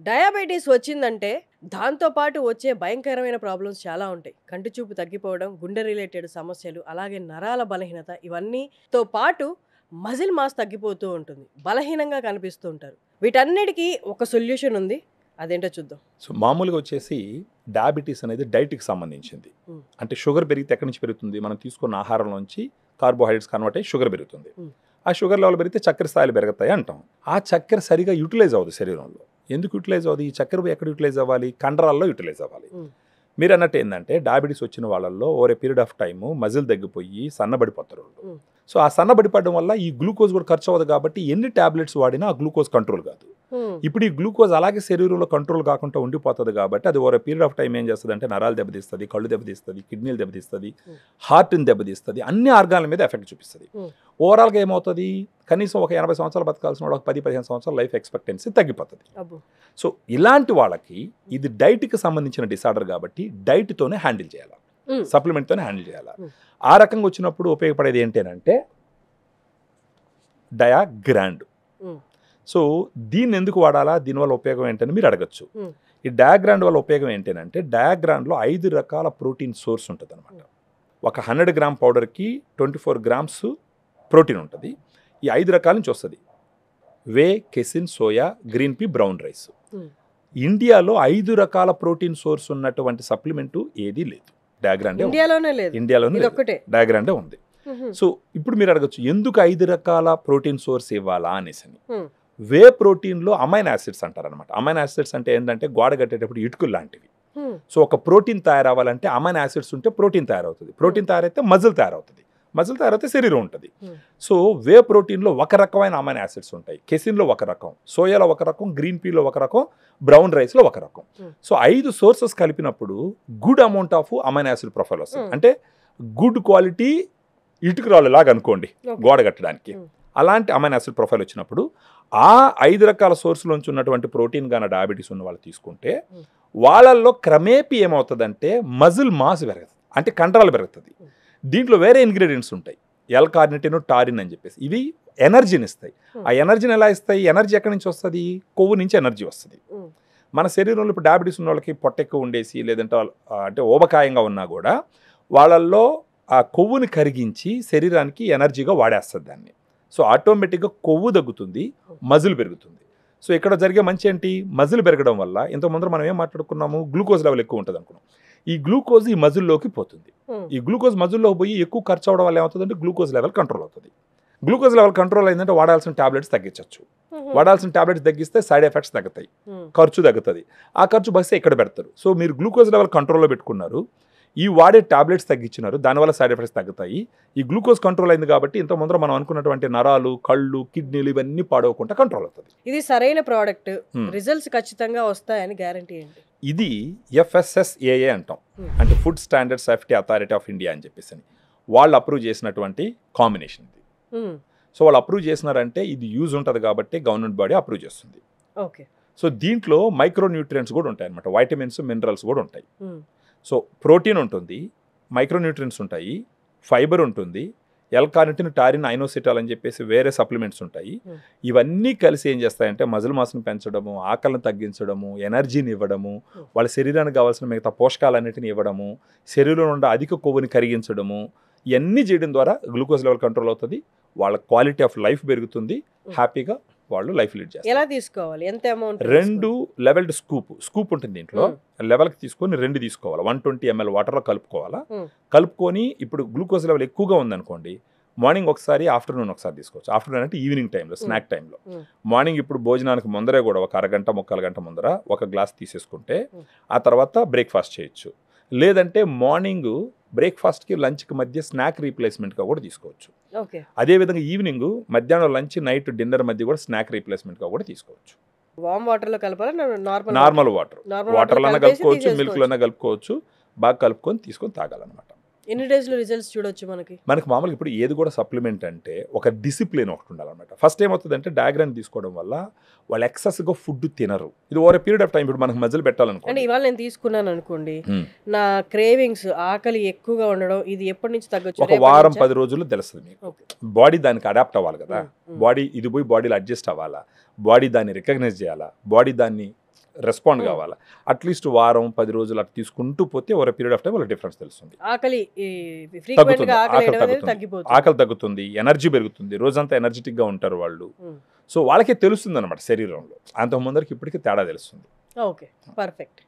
Diabetes వచ్చిందంటే దాంతో పాటు వచ్చే భయంకరమైన ప్రాబ్లమ్స్ చాలా ఉంటాయి. కంటి చూపు తగ్గిపోవడం, గుండె రిలేటెడ్ సమస్యలు, అలాగే నరాల బలహీనత ఇవన్నీతో పాటు మజిల్ మాస్ తగ్గిపోతూ ఉంటుంది. బలహీనంగా కనిపిస్తూ ఉంటారు. వీటన్నిటికీ ఒక సొల్యూషన్ ఉంది. అదేంటో చూద్దాం. సో మామూలుగా వచ్చేసి డయాబెటీస్ అనేది డైట్కి సంబంధించింది. అంటే షుగర్ పెరిగితే ఎక్కడి నుంచి పెరుగుతుంది? మనం తీసుకున్న ఆహారంలోంచి కార్బోహైడ్రేట్స్ కన్వర్ట్ అయ్యి షుగర్ పెరుగుతుంది. ఆ షుగర్ లెవెల్ పెరిగితే చక్కెర స్థాయిలు పెరుగుతాయి అంటాం. ఆ చక్కెర సరిగా యూటిలైజ్ అవ్వదు శరీరంలో. ఎందుకు యూటిలైజ్ అవ్వదు? ఈ చక్కెర ఎక్కడ యూటిలైజ్ అవ్వాలి? కండరాల్లో యూటిలైజ్ అవ్వాలి. మీరు అన్నట్టు ఏంటంటే డయాబెటీస్ వచ్చిన వాళ్ళల్లో over a period of time muscle తగ్గిపోయి సన్నబడిపోతారు. సో ఆ సన్నబడిపడడం వల్ల ఈ గ్లూకోజ్ కూడా ఖర్చు అవ్వదు కాబట్టి ఎన్ని టాబ్లెట్స్ వాడినా ఆ గ్లూకోజ్ కంట్రోల్ కాదు. ఇప్పుడు ఈ గ్లూకోజ్ అలాగే శరీరంలో కంట్రోల్ కాకుండా ఉండిపోతుంది కాబట్టి అది ఓవర్ పీరియడ్ ఆఫ్ టైం ఏం చేస్తుంది అంటే నరాలు దెబ్బతీస్తుంది, కళ్ళు దెబ్బతీస్తుంది, కిడ్నీలు దెబ్బతీస్తుంది, హార్ట్ని దెబ్బతీస్తుంది, అన్ని ఆర్గాన్ల మీద ఎఫెక్ట్ చూపిస్తుంది. ఓవరాల్గా ఏమవుతుంది? కనీసం ఒక 80 సంవత్సరాలు బతకాల్సిన వాడు ఒక 10-15 సంవత్సరాల లైఫ్ ఎక్స్పెక్టెన్సీ తగ్గిపోతుంది. సో ఇలాంటి వాళ్ళకి ఇది డైట్కి సంబంధించిన డిసార్డర్ కాబట్టి డైట్తోనే హ్యాండిల్ చేయాలి, సప్లిమెంట్తోనే హ్యాండిల్ చేయాలి. ఆ రకంగా వచ్చినప్పుడు ఉపయోగపడేది ఏంటంటే డయాగ్రాండ్. సో దీన్ని ఎందుకు వాడాలా, దీనివల్ల ఉపయోగం ఏంటని మీరు అడగచ్చు. ఈ డయాగ్రాండ్ వల్ల ఉపయోగం ఏంటంటే డయాగ్రాండ్లో 5 రకాల ప్రోటీన్ సోర్స్ ఉంటుంది అనమాట. ఒక 100 గ్రామ్ పౌడర్కి 24 గ్రామ్స్ ప్రోటీన్ ఉంటుంది. ఈ 5 రకాల నుంచి వస్తుంది: whey, casein, soya, green pea, brown rice. ఇండియాలో 5 రకాల ప్రోటీన్ సోర్స్ ఉన్నటువంటి సప్లిమెంటు ఏదీ లేదు. డయాగ్రాండే ఇండియాలోనే డయాగ్రాండే ఉంది. సో ఇప్పుడు మీరు అడగచ్చు ఎందుకు 5 రకాల ప్రోటీన్ సోర్స్ ఇవ్వాలా అనేసి. వే ప్రోటీన్లో అమైనో యాసిడ్స్ అంటారనమాట. అమైనో యాసిడ్స్ అంటే ఏంటంటే గోడ కట్టేటప్పుడు ఇటుకలు లాంటివి. సో ఒక ప్రోటీన్ తయారవ్వాలంటే అమైనో యాసిడ్స్ ఉంటే ప్రోటీన్ తయారవుతుంది. ప్రోటీన్ తయారైతే మజిల్ తయారవుతుంది. మజిల్ తయారైతే శరీరం ఉంటుంది. సో వే ప్రోటీన్లో ఒక రకమైన అమైనో యాసిడ్స్ ఉంటాయి. కెసిన్లో ఒక రకం, సోయాలో ఒక రకం, గ్రీన్ పీలో ఒక రకం, బ్రౌన్ రైస్లో ఒక రకం. సో 5 సోర్సెస్ కలిపినప్పుడు good amount of amino acid profile వస్తుంది. అంటే గుడ్ క్వాలిటీ ఇటుకరాళ్ళు లాగా అనుకోండి గోడ కట్టడానికి. అలాంటి అమైనో యాసిడ్ ప్రొఫైల్ వచ్చినప్పుడు ఆ 5 రకాల సోర్స్లోంచి ఉన్నటువంటి ప్రోటీన్ గాన డయాబెటీస్ ఉన్న వాళ్ళు తీసుకుంటే వాళ్ళల్లో క్రమేపీ ఏమవుతుందంటే మజిల్ మాస్ పెరుగుతుంది, అంటే కండరాలు పెరుగుతుంది. దీంట్లో వేరే ఇంగ్రీడియంట్స్ ఉంటాయి, ఎల్ కార్నిటిన్, టారిన్ అని చెప్పేసి. ఇవి ఎనర్జీని ఇస్తాయి. ఆ ఎనర్జీని ఎలా ఇస్తాయి? ఎనర్జీ ఎక్కడి నుంచి వస్తుంది? కొవ్వు నుంచి ఎనర్జీ వస్తుంది. మన శరీరంలో ఇప్పుడు డయాబెటీస్ ఉన్న వాళ్ళకి పొట్ట ఎక్కువ ఉండేసి లేదంటే అంటే ఊబకాయంగా ఉన్నా కూడా వాళ్ళల్లో ఆ కొవ్వుని కరిగించి శరీరానికి ఎనర్జీగా వాడేస్తుంది దాన్ని. సో ఆటోమేటిక్గా కొవ్వు తగ్గుతుంది, మజిల్ పెరుగుతుంది. సో ఇక్కడ జరిగే మంచి ఏంటి? మజిల్ పెరగడం వల్ల ఇంతకుముందు మనం ఏం మాట్లాడుకున్నాము, గ్లూకోజ్ లెవెల్ ఎక్కువ ఉంటుంది అనుకున్నాం. ఈ గ్లూకోజ్ ఈ మజిల్లోకి పోతుంది. ఈ గ్లూకోజ్ మజిల్లోకి పోయి ఎక్కువ ఖర్చు అవడం వల్ల ఏమవుతుందంటే గ్లూకోజ్ లెవెల్ కంట్రోల్ అవుతుంది. గ్లూకోజ్ లెవెల్ కంట్రోల్ అయిందంటే వాడాల్సిన టాబ్లెట్స్ తగ్గించవచ్చు. వాడాల్సిన టాబ్లెట్స్ తగ్గిస్తే సైడ్ ఎఫెక్ట్స్ తగ్గుతాయి, ఖర్చు తగ్గుతుంది. ఆ ఖర్చు బస్సు ఎక్కడ పెడతారు? సో మీరు గ్లూకోజ్ లెవెల్ కంట్రోల్లో పెట్టుకున్నారు, ఈ వాడే టాబ్లెట్స్ తగ్గించినారు, దానివల్ల సైడ్ ఎఫెక్ట్స్ తగ్గుతాయి. ఈ గ్లూకోజ్ కంట్రోల్ అయింది కాబట్టి ఇంత ముందర మనం అనుకున్నటువంటి నరాలు, కళ్ళు, కిడ్నీలు ఇవన్నీ పాడవకుండా కంట్రోల్ అవుతుంది. ఇది సరైన ప్రోడక్ట్, రిజల్ట్స్ ఖచ్చితంగా వస్తాయని గ్యారంటీ ఏంటి? ఇది FSSAI అంటాం, అంటే food standard safety authority of India అని చెప్పేసి వాళ్ళు అప్రూవ్ చేసినటువంటి కాంబినేషన్ ఇది. సో వాళ్ళు అప్రూవ్ చేసినారంటే ఇది యూజ్ ఉంటుంది కాబట్టి గవర్నమెంట్ బాడీ అప్రూవ్ చేస్తుంది. ఓకే. సో దీంట్లో మైక్రో న్యూట్రియంట్స్ కూడా ఉంటాయి అనమాట, వైటమిన్స్, మినరల్స్ కూడా ఉంటాయి. సో ప్రోటీన్ ఉంటుంది, మైక్రోన్యూట్రియన్స్ ఉంటాయి, ఫైబర్ ఉంటుంది, ఎల్ కార్నిటిన్, టారిన్, ఐనోసిటాల్ అని చెప్పేసి వేరే సప్లిమెంట్స్ ఉంటాయి. ఇవన్నీ కలిసి ఏం చేస్తాయంటే మజిల్ మాస్ని పెంచడము, ఆకలిని తగ్గించడము, ఎనర్జీని ఇవ్వడము, వాళ్ళ శరీరానికి కావాల్సిన మిగతా పోషకాలన్నిటిని ఇవ్వడము, శరీరంలో ఉండే అధిక కొవ్వుని కరిగించడము, ఇవన్నీ చేయడం ద్వారా గ్లూకోజ్ లెవెల్ కంట్రోల్ అవుతుంది, వాళ్ళ క్వాలిటీ ఆఫ్ లైఫ్ పెరుగుతుంది, హ్యాపీగా వాళ్ళు లైఫ్ లీడ్ చేస్తారు. ఎలా తీసుకోవాలి? ఎంత అమౌంట్? 2 లెవెల్డ్ స్కూప్ ఉంటుంది దీంట్లో. లెవెల్కి తీసుకొని 2 తీసుకోవాలి. 120 ml వాటర్లో కలుపుకోవాలా. కలుపుకొని ఇప్పుడు గ్లూకోజ్ లెవెల్ ఎక్కువగా ఉందనుకోండి, మార్నింగ్ ఒకసారి, ఆఫ్టర్నూన్ ఒకసారి తీసుకోవచ్చు. ఆఫ్టర్నూన్ అంటే ఈవినింగ్ టైంలో, స్నాక్ టైంలో. మార్నింగ్ ఇప్పుడు భోజనానికి ముందరే కూడా ఒక అరగంట, 3/4 గంట ముందర ఒక గ్లాస్ తీసేసుకుంటే ఆ తర్వాత బ్రేక్ఫాస్ట్ చేయొచ్చు. లేదంటే మార్నింగ్ బ్రేక్ఫాస్ట్కి, లంచ్కి మధ్య స్నాక్ రీప్లేస్మెంట్గా కూడా తీసుకోవచ్చు. అదేవిధంగా ఈవినింగ్, మధ్యాహ్నం లంచ్, నైట్ డిన్నర్ మధ్య కూడా స్నాక్ రీప్లేస్మెంట్గా కూడా తీసుకోవచ్చు. వామ్ వాటర్లో కలపాలా? నార్మల్ వాటర్లో కలుపుకోవచ్చు, మిల్క్లోనే కలుపుకోవచ్చు. బాగా కలుపుకొని తీసుకొని తాగాలన్నమాట. ఎన్ని డేస్లో రిజల్ట్స్ చూడొచ్చు? మనకి మామూలుగా ఇప్పుడు ఏది కూడా సప్లిమెంట్ అంటే ఒక డిసిప్లిన్ ఒకటి ఉండాలన్నమాట. ఫస్ట్ ఏమవుతుందంటే డయాగ్రామ్ తీసుకోవడం వల్ల వాళ్ళు ఎక్సెస్గా ఫుడ్ తినరు. ఇది ఓవర్ పీరియడ్ ఆఫ్ టైం ఇప్పుడు మనకు మజిల్ పెట్టాలనుకోండి. ఇవాళ నేను తీసుకున్నాను అనుకోండి, నా క్రేవింగ్స్, ఆకలి ఎక్కువగా ఉండడం, ఇది ఎప్పటి నుంచి తగ్గొచ్చు? ఒక వారం 10 రోజుల్లో తెలుస్తుంది మీకు. బాడీ దానికి అడాప్ట్ అవ్వాలి కదా, బాడీ ఇది పోయి బాడీలో అడ్జస్ట్ అవ్వాలా, బాడీ దాన్ని రికగ్నైజ్ చేయాలా, బాడీ దాన్ని రెస్పాండ్ కావాలి. అట్లీస్ట్ వారం 10 రోజులు అట్లా తీసుకుంటూ పోతే ఓవర్ పీరియడ్ ఆఫ్ టైం వాళ్ళకి డిఫరెన్స్ తెలుస్తుంది. ఆకలి తగ్గుతుంది, ఫ్రీక్వెంట్గా ఆకలి ఆకలి వేయడం అనేది తగ్గుతుంది, తగ్గిపోతుంది. ఆకలి తగ్గుతుంది, ఎనర్జీ పెరుగుతుంది, రోజంతా ఎనర్జెటిక్గా ఉంటారు వాళ్ళు. సో వాళ్ళకే తెలుస్తుంది అనమాట శరీరంలో. అంతకు ముందరికి ఇప్పటికీ తేడా తెలుస్తుంది. Okay, perfect.